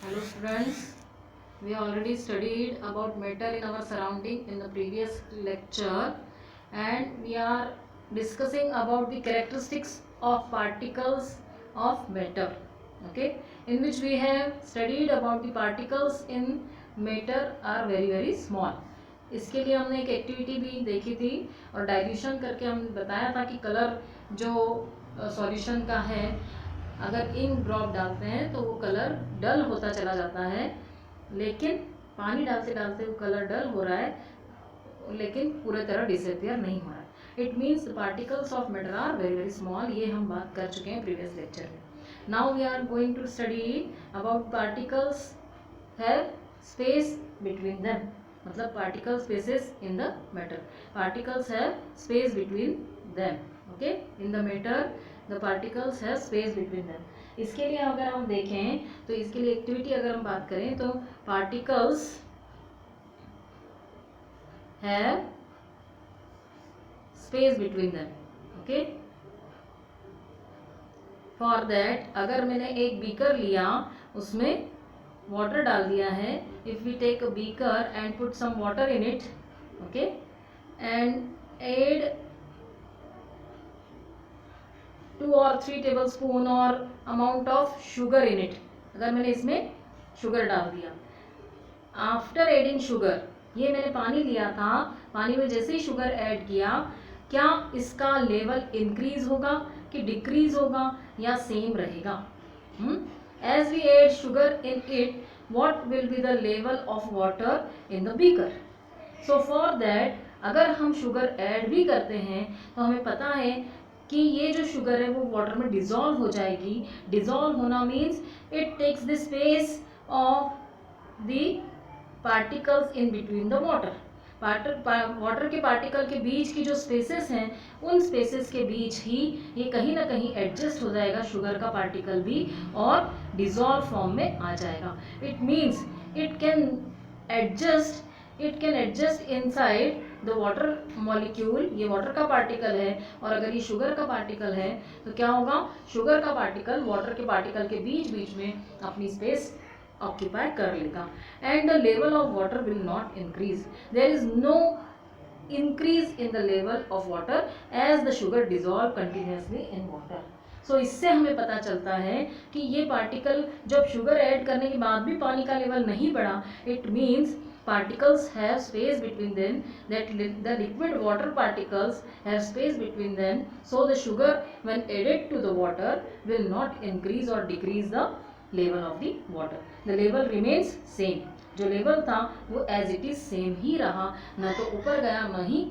Hello students, we already studied about matter in our surrounding in the previous lecture, and we are discussing about the characteristics of particles of matter, okay, in which we have studied about the particles in matter are very small. इसके लिए हमने एक activity भी देखी थी और dilution करके हमने बताया था कि कलर जो सॉल्यूशन का है, अगर इंक ड्रॉप डालते हैं तो वो कलर डल होता चला जाता है, लेकिन पानी डालते डालते वो कलर डल हो रहा है लेकिन पूरी तरह डिसअपियर नहीं हो रहा है। It means the particles of matter are very small. ये हम बात कर चुके हैं प्रीवियस लेक्चर में। Now we are going to study about particles have space between them, मतलब particle spaces in the matter. Particles have space between them, okay, in the matter the particles have space between them. इसके लिए अगर हम देखें तो इसके लिए activity अगर हम बात करें तो particles have space between them, okay. For that, अगर मैंने एक बीकर लिया, उसमें वाटर डाल दिया है, if we take a beaker and put some water in it, okay, and add 2 or 3 tablespoon और amount of sugar in it. अगर मैंने इसमें शुगर डाल दिया, आफ्टर एडिंग शुगर, ये मैंने पानी लिया था, पानी में जैसे ही शुगर ऐड किया, क्या इसका लेवल इंक्रीज होगा कि डिक्रीज होगा या सेम रहेगा? As we add sugar in it, what will be the level of water in the beaker? So for that, अगर हम शुगर ऐड भी करते हैं तो हमें पता है कि ये जो शुगर है वो वाटर में डिजॉल्व हो जाएगी। डिजॉल्व होना means it takes the space of the particles in between the water. Water के पार्टिकल के बीच की जो स्पेसेस हैं, उन स्पेसेस के बीच ही ये कहीं ना कहीं एडजस्ट हो जाएगा शुगर का पार्टिकल भी, और डिजॉल्व फॉर्म में आ जाएगा। It means it can adjust inside the water molecule. ये वाटर का पार्टिकल है और अगर ये शुगर का पार्टिकल है तो क्या होगा, शुगर का पार्टिकल वाटर के पार्टिकल के बीच बीच में अपनी स्पेस ऑक्यूपाई कर लेगा, and the level of water will not increase. There is no increase in the level of water as the sugar dissolve continuously in water. So इससे हमें पता चलता है कि ये पार्टिकल जब शुगर ऐड करने के बाद भी पानी का लेवल नहीं बढ़ा, it means particles have space between them, that the liquid water particles have space between them, so the sugar when added to the water will not increase or decrease the level of the water. The level remains same. जो level था वो as it is same ही रहा, ना तो ऊपर गया ना ही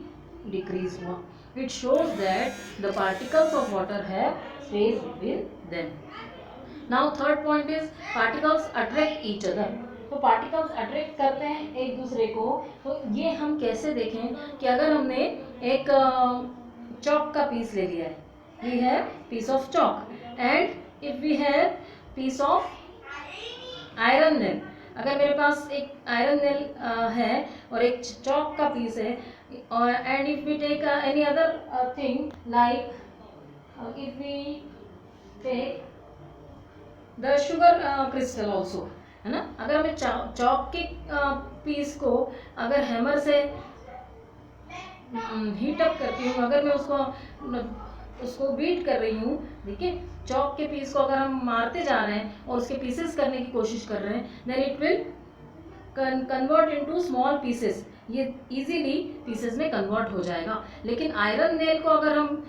decrease हुआ. It shows that the particles of water have space between them. Now third point is particles attract each other. तो पार्टिकल्स अट्रैक्ट करते हैं एक दूसरे को। तो ये हम कैसे देखें कि अगर हमने एक चॉक का पीस ले लिया है, we have piece of chalk, and if we have piece of iron nail. अगर मेरे पास एक आयरन नेल है और एक चॉक का पीस है, और and if we take any other thing like if we take the sugar crystal also, है ना। अगर मैं चॉक के पीस को अगर हैमर से हीट अप करती हूँ, अगर मैं उसको बीट कर रही हूँ, देखिए चॉक के पीस को अगर हम मारते जा रहे हैं और उसके पीसेस करने की कोशिश कर रहे हैं, then it will convert into small pieces. ये इजीली पीसेस में कन्वर्ट हो जाएगा। लेकिन आयरन नेल को अगर हम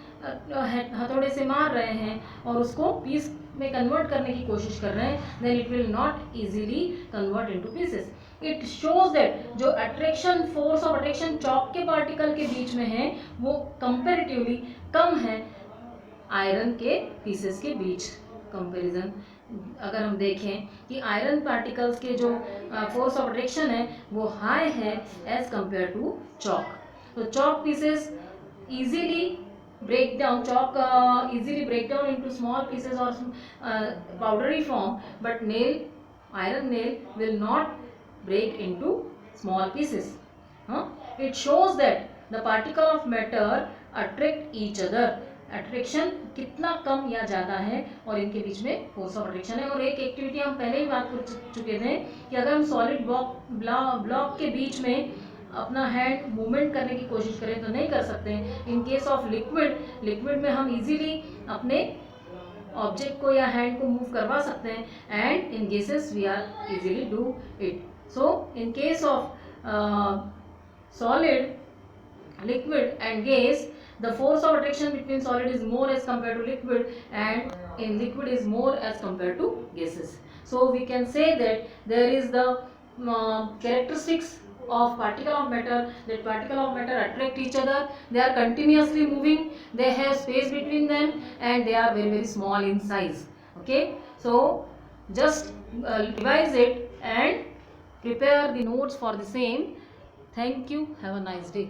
हथौड़े से मार रहे हैं और उसको पीस में कन्वर्ट करने की कोशिश कर रहे हैं, then it will not easily convert into pieces. It shows that जो attraction, force of attraction chalk के पार्टिकल के बीच में है वो कंपैरेटिवली कम है आयरन के पीसेस के बीच कंपैरिजन। अगर हम देखें कि आयरन पार्टिकल्स के जो फोर्स ऑफ अट्रैक्शन है वो हाई है एज कंपेयर टू चॉक। तो chalk pieces easily break down, chalk easily break down into small pieces or powdery form, but iron nail will not break into small pieces. It shows that the particle of matter attract each other. Attraction कितना कम या ज़्यादा है और इनके बीच में force of attraction है। और एक एक्टिविटी हम पहले ही बात कर चुके थे कि अगर हम सॉलिड ब्लॉक के बीच में अपना हैंड मूवमेंट करने की कोशिश करें तो नहीं कर सकते। इन केस ऑफ लिक्विड में हम इजीली अपने ऑब्जेक्ट को या हैंड को मूव करवा सकते हैं and in gases we are easily do it. So in case of solid, liquid and gas, the force of attraction between solid is more as compared to liquid and in liquid is more as compared to gases. So we can say that there is the characteristics of particle of matter, that particle of matter attract each other, they are continuously moving, they have space between them and they are very very small in size. Okay, so just revise it and prepare the notes for the same. Thank you. Have a nice day.